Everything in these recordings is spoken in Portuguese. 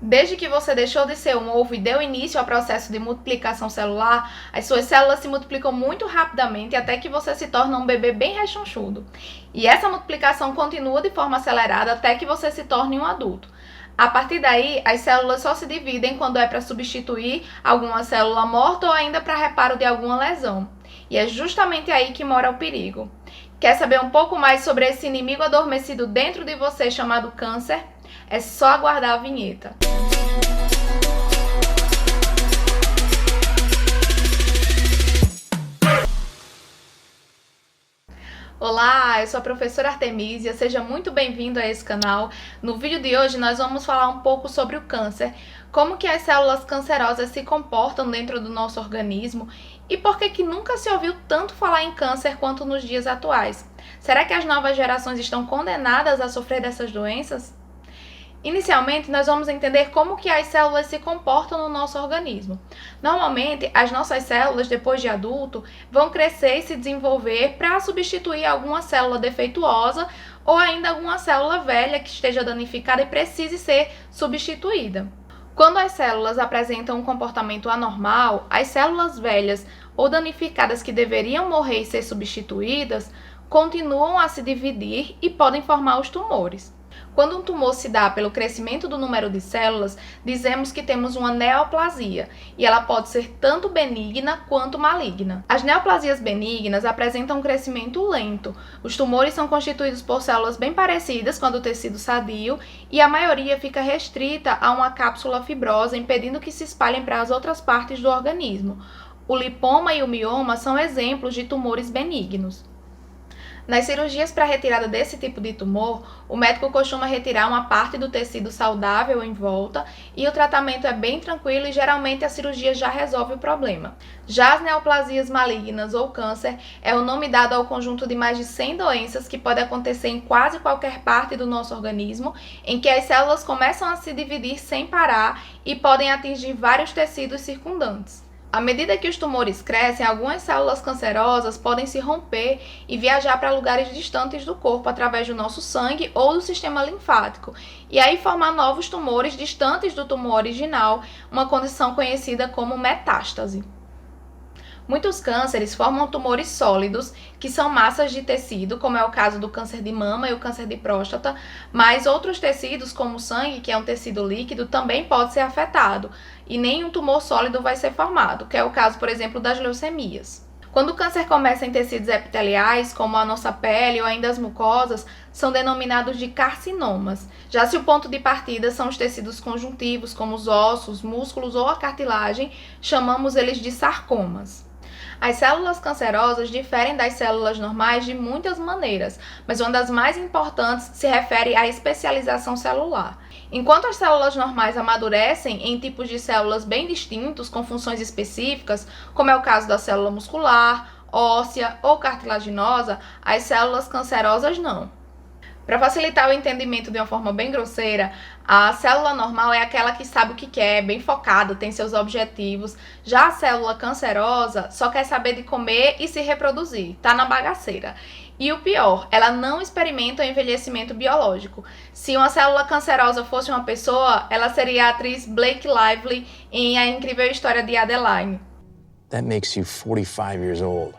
Desde que você deixou de ser um ovo e deu início ao processo de multiplicação celular, as suas células se multiplicam muito rapidamente até que você se torna um bebê bem rechonchudo. E essa multiplicação continua de forma acelerada até que você se torne um adulto. A partir daí, as células só se dividem quando é para substituir alguma célula morta ou ainda para reparo de alguma lesão. E é justamente aí que mora o perigo. Quer saber um pouco mais sobre esse inimigo adormecido dentro de você chamado câncer? É só aguardar a vinheta. Olá, eu sou a professora Artemisia, seja muito bem-vindo a esse canal. No vídeo de hoje nós vamos falar um pouco sobre o câncer, como que as células cancerosas se comportam dentro do nosso organismo e por que nunca se ouviu tanto falar em câncer quanto nos dias atuais. Será que as novas gerações estão condenadas a sofrer dessas doenças? Inicialmente, nós vamos entender como que as células se comportam no nosso organismo. Normalmente, as nossas células, depois de adulto, vão crescer e se desenvolver para substituir alguma célula defeituosa ou ainda alguma célula velha que esteja danificada e precise ser substituída. Quando as células apresentam um comportamento anormal, as células velhas ou danificadas que deveriam morrer e ser substituídas continuam a se dividir e podem formar os tumores. Quando um tumor se dá pelo crescimento do número de células, dizemos que temos uma neoplasia, e ela pode ser tanto benigna quanto maligna. As neoplasias benignas apresentam um crescimento lento. Os tumores são constituídos por células bem parecidas com a do tecido sadio, e a maioria fica restrita a uma cápsula fibrosa, impedindo que se espalhem para as outras partes do organismo. O lipoma e o mioma são exemplos de tumores benignos. Nas cirurgias para retirada desse tipo de tumor, o médico costuma retirar uma parte do tecido saudável em volta e o tratamento é bem tranquilo e geralmente a cirurgia já resolve o problema. Já as neoplasias malignas ou câncer é o nome dado ao conjunto de mais de 100 doenças que pode acontecer em quase qualquer parte do nosso organismo, em que as células começam a se dividir sem parar e podem atingir vários tecidos circundantes. À medida que os tumores crescem, algumas células cancerosas podem se romper e viajar para lugares distantes do corpo através do nosso sangue ou do sistema linfático, e aí formar novos tumores distantes do tumor original, uma condição conhecida como metástase. Muitos cânceres formam tumores sólidos, que são massas de tecido, como é o caso do câncer de mama e o câncer de próstata, mas outros tecidos, como o sangue, que é um tecido líquido, também pode ser afetado, e nenhum tumor sólido vai ser formado, que é o caso, por exemplo, das leucemias. Quando o câncer começa em tecidos epiteliais, como a nossa pele ou ainda as mucosas, são denominados de carcinomas. Já se o ponto de partida são os tecidos conjuntivos, como os ossos, músculos ou a cartilagem, chamamos eles de sarcomas. As células cancerosas diferem das células normais de muitas maneiras, mas uma das mais importantes se refere à especialização celular. Enquanto as células normais amadurecem em tipos de células bem distintos, com funções específicas, como é o caso da célula muscular, óssea ou cartilaginosa, as células cancerosas não. Para facilitar o entendimento de uma forma bem grosseira, a célula normal é aquela que sabe o que quer, bem focada, tem seus objetivos. Já a célula cancerosa só quer saber de comer e se reproduzir, tá na bagaceira. E o pior, ela não experimenta o envelhecimento biológico. Se uma célula cancerosa fosse uma pessoa, ela seria a atriz Blake Lively em A Incrível História de Adeline. That makes you 45 years old.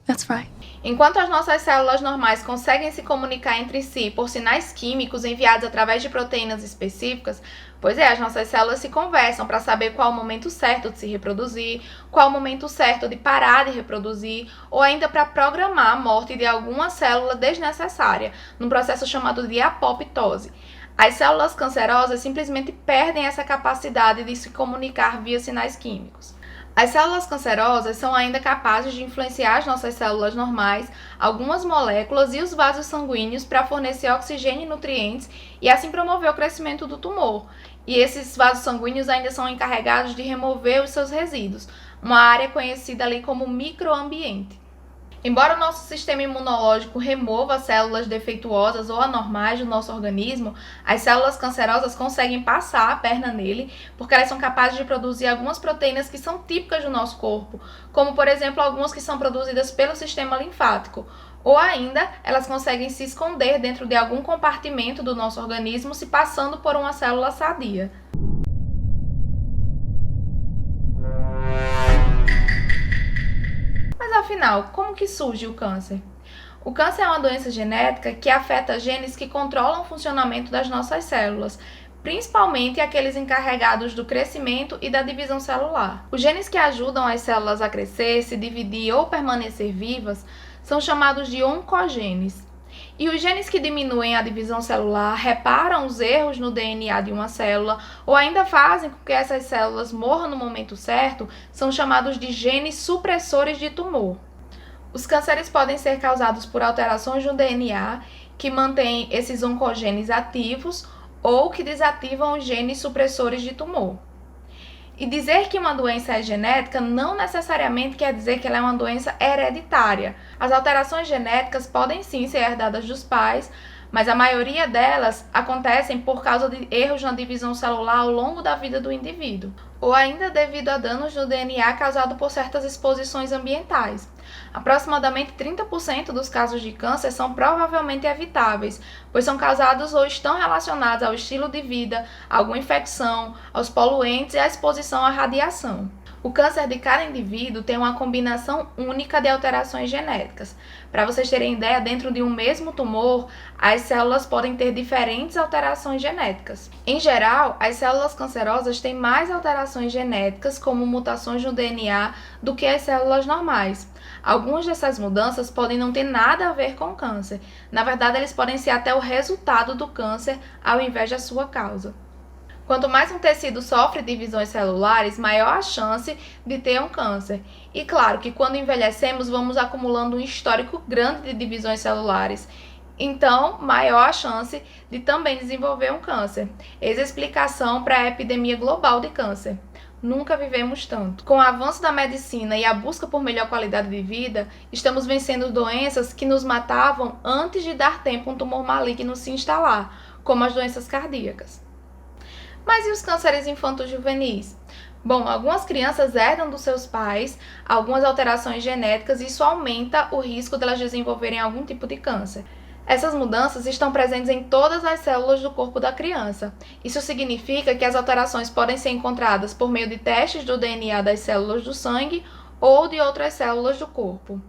That's right. Enquanto as nossas células normais conseguem se comunicar entre si por sinais químicos enviados através de proteínas específicas, as nossas células se conversam para saber qual o momento certo de se reproduzir, qual o momento certo de parar de reproduzir, ou ainda para programar a morte de alguma célula desnecessária, num processo chamado de apoptose. As células cancerosas simplesmente perdem essa capacidade de se comunicar via sinais químicos. As células cancerosas são ainda capazes de influenciar as nossas células normais, algumas moléculas e os vasos sanguíneos para fornecer oxigênio e nutrientes e assim promover o crescimento do tumor. E esses vasos sanguíneos ainda são encarregados de remover os seus resíduos, uma área conhecida ali como microambiente. Embora o nosso sistema imunológico remova células defeituosas ou anormais do nosso organismo, as células cancerosas conseguem passar a perna nele porque elas são capazes de produzir algumas proteínas que são típicas do nosso corpo, como por exemplo algumas que são produzidas pelo sistema linfático. ou ainda elas conseguem se esconder dentro de algum compartimento do nosso organismo, se passando por uma célula sadia. Mas afinal, como que surge o câncer? O câncer é uma doença genética que afeta genes que controlam o funcionamento das nossas células, principalmente aqueles encarregados do crescimento e da divisão celular. Os genes que ajudam as células a crescer, se dividir ou permanecer vivas são chamados de oncogenes. E os genes que diminuem a divisão celular, reparam os erros no DNA de uma célula ou ainda fazem com que essas células morram no momento certo, são chamados de genes supressores de tumor. Os cânceres podem ser causados por alterações no DNA que mantêm esses oncogenes ativos ou que desativam os genes supressores de tumor. E dizer que uma doença é genética não necessariamente quer dizer que ela é uma doença hereditária. As alterações genéticas podem sim ser herdadas dos pais, mas a maioria delas acontecem por causa de erros na divisão celular ao longo da vida do indivíduo, ou ainda devido a danos no DNA causados por certas exposições ambientais. Aproximadamente 30% dos casos de câncer são provavelmente evitáveis, pois são causados ou estão relacionados ao estilo de vida, a alguma infecção, aos poluentes e à exposição à radiação. O câncer de cada indivíduo tem uma combinação única de alterações genéticas. Para vocês terem ideia, dentro de um mesmo tumor, as células podem ter diferentes alterações genéticas. Em geral, as células cancerosas têm mais alterações genéticas, como mutações no DNA, do que as células normais. Algumas dessas mudanças podem não ter nada a ver com o câncer. Na verdade, eles podem ser até o resultado do câncer, ao invés da sua causa. Quanto mais um tecido sofre divisões celulares, maior a chance de ter um câncer. E claro que quando envelhecemos, vamos acumulando um histórico grande de divisões celulares. Então, maior a chance de também desenvolver um câncer. Eis a explicação para a epidemia global de câncer. Nunca vivemos tanto. Com o avanço da medicina e a busca por melhor qualidade de vida, estamos vencendo doenças que nos matavam antes de dar tempo a um tumor maligno se instalar, como as doenças cardíacas. Mas e os cânceres infanto-juvenis? Bom, algumas crianças herdam dos seus pais algumas alterações genéticas e isso aumenta o risco de elas desenvolverem algum tipo de câncer. Essas mudanças estão presentes em todas as células do corpo da criança. Isso significa que as alterações podem ser encontradas por meio de testes do DNA das células do sangue ou de outras células do corpo.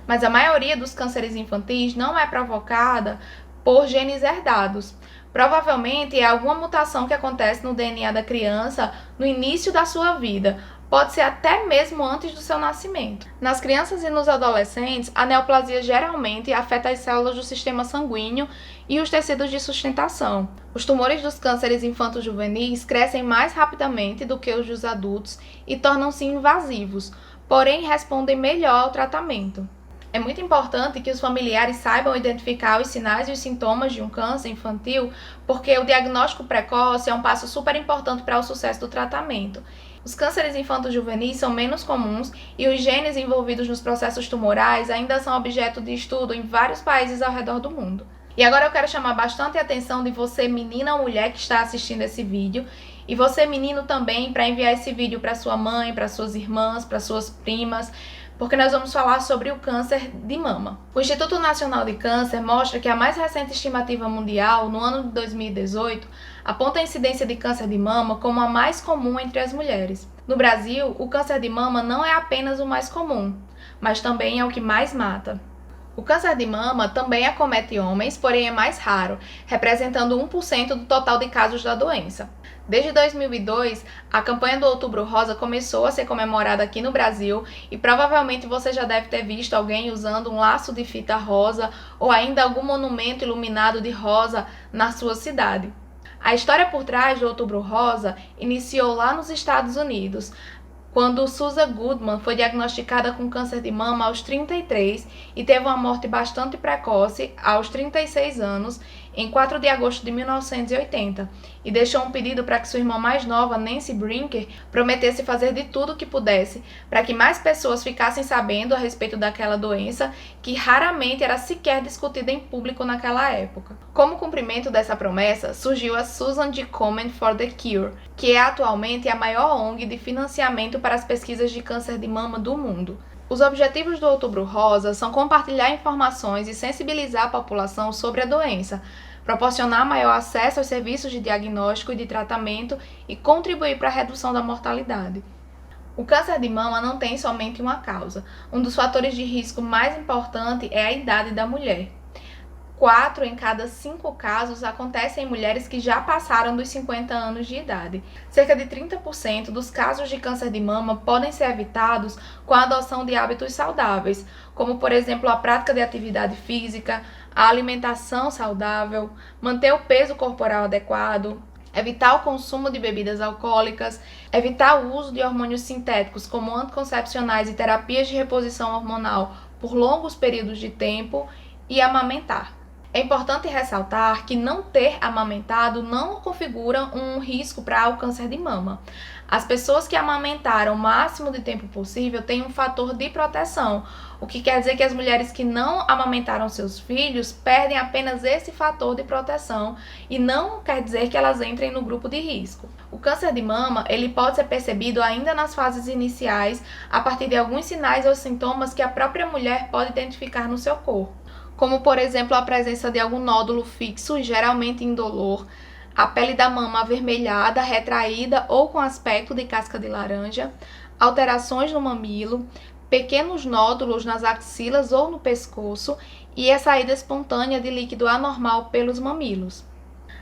Mas a maioria dos cânceres infantis não é provocada por genes herdados. Provavelmente é alguma mutação que acontece no DNA da criança no início da sua vida, pode ser até mesmo antes do seu nascimento. Nas crianças e nos adolescentes, a neoplasia geralmente afeta as células do sistema sanguíneo e os tecidos de sustentação. Os tumores dos cânceres infanto-juvenis crescem mais rapidamente do que os dos adultos e tornam-se invasivos, porém respondem melhor ao tratamento. É muito importante que os familiares saibam identificar os sinais e os sintomas de um câncer infantil, porque o diagnóstico precoce é um passo super importante para o sucesso do tratamento. Os cânceres infanto-juvenis são menos comuns e os genes envolvidos nos processos tumorais ainda são objeto de estudo em vários países ao redor do mundo. E agora eu quero chamar bastante a atenção de você, menina ou mulher que está assistindo esse vídeo, e você, menino, também, para enviar esse vídeo para sua mãe, para suas irmãs, para suas primas, porque nós vamos falar sobre o câncer de mama. O Instituto Nacional de Câncer mostra que a mais recente estimativa mundial, no ano de 2018, aponta a incidência de câncer de mama como a mais comum entre as mulheres. No Brasil, o câncer de mama não é apenas o mais comum, mas também é o que mais mata. O câncer de mama também acomete homens, porém é mais raro, representando 1% do total de casos da doença. Desde 2002, a campanha do Outubro Rosa começou a ser comemorada aqui no Brasil e provavelmente você já deve ter visto alguém usando um laço de fita rosa ou ainda algum monumento iluminado de rosa na sua cidade. A história por trás do Outubro Rosa iniciou lá nos Estados Unidos, quando Susan Goodman foi diagnosticada com câncer de mama aos 33 e teve uma morte bastante precoce, aos 36 anos, em 4 de agosto de 1980, e deixou um pedido para que sua irmã mais nova, Nancy Brinker, prometesse fazer de tudo o que pudesse para que mais pessoas ficassem sabendo a respeito daquela doença, que raramente era sequer discutida em público naquela época. Como cumprimento dessa promessa, surgiu a Susan G. Komen for the Cure, que é atualmente a maior ONG de financiamento para as pesquisas de câncer de mama do mundo. Os objetivos do Outubro Rosa são compartilhar informações e sensibilizar a população sobre a doença, proporcionar maior acesso aos serviços de diagnóstico e de tratamento e contribuir para a redução da mortalidade. O câncer de mama não tem somente uma causa. Um dos fatores de risco mais importante é a idade da mulher. 4 em cada 5 casos acontecem em mulheres que já passaram dos 50 anos de idade. Cerca de 30% dos casos de câncer de mama podem ser evitados com a adoção de hábitos saudáveis, como, por exemplo, a prática de atividade física, a alimentação saudável, manter o peso corporal adequado, evitar o consumo de bebidas alcoólicas, evitar o uso de hormônios sintéticos como anticoncepcionais e terapias de reposição hormonal por longos períodos de tempo e amamentar. É importante ressaltar que não ter amamentado não configura um risco para o câncer de mama. As pessoas que amamentaram o máximo de tempo possível têm um fator de proteção, o que quer dizer que as mulheres que não amamentaram seus filhos perdem apenas esse fator de proteção e não quer dizer que elas entrem no grupo de risco. O câncer de mama, ele pode ser percebido ainda nas fases iniciais, a partir de alguns sinais ou sintomas que a própria mulher pode identificar no seu corpo, como, por exemplo, a presença de algum nódulo fixo, geralmente indolor, a pele da mama avermelhada, retraída ou com aspecto de casca de laranja, alterações no mamilo, pequenos nódulos nas axilas ou no pescoço e a saída espontânea de líquido anormal pelos mamilos.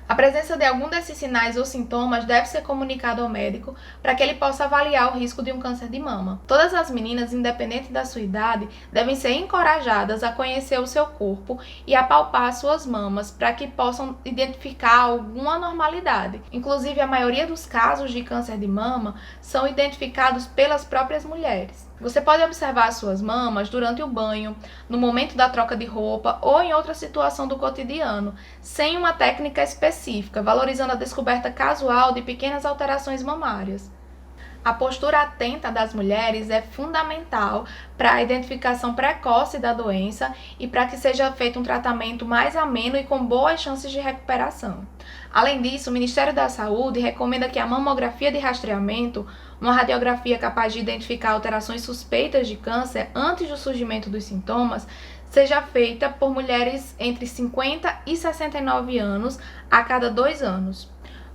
A presença de algum desses sinais ou sintomas deve ser comunicado ao médico para que ele possa avaliar o risco de um câncer de mama. Todas as meninas, independente da sua idade, devem ser encorajadas a conhecer o seu corpo e a palpar suas mamas para que possam identificar alguma anormalidade. Inclusive, a maioria dos casos de câncer de mama são identificados pelas próprias mulheres. Você pode observar suas mamas durante o banho, no momento da troca de roupa ou em outra situação do cotidiano, sem uma técnica específica, valorizando a descoberta casual de pequenas alterações mamárias. A postura atenta das mulheres é fundamental para a identificação precoce da doença e para que seja feito um tratamento mais ameno e com boas chances de recuperação. Além disso, o Ministério da Saúde recomenda que a mamografia de rastreamento, uma radiografia capaz de identificar alterações suspeitas de câncer antes do surgimento dos sintomas, seja feita por mulheres entre 50 e 69 anos a cada 2 anos.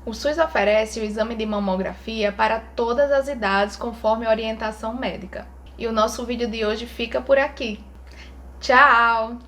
O SUS oferece o exame de mamografia para todas as idades, conforme a orientação médica. E o nosso vídeo de hoje fica por aqui. Tchau!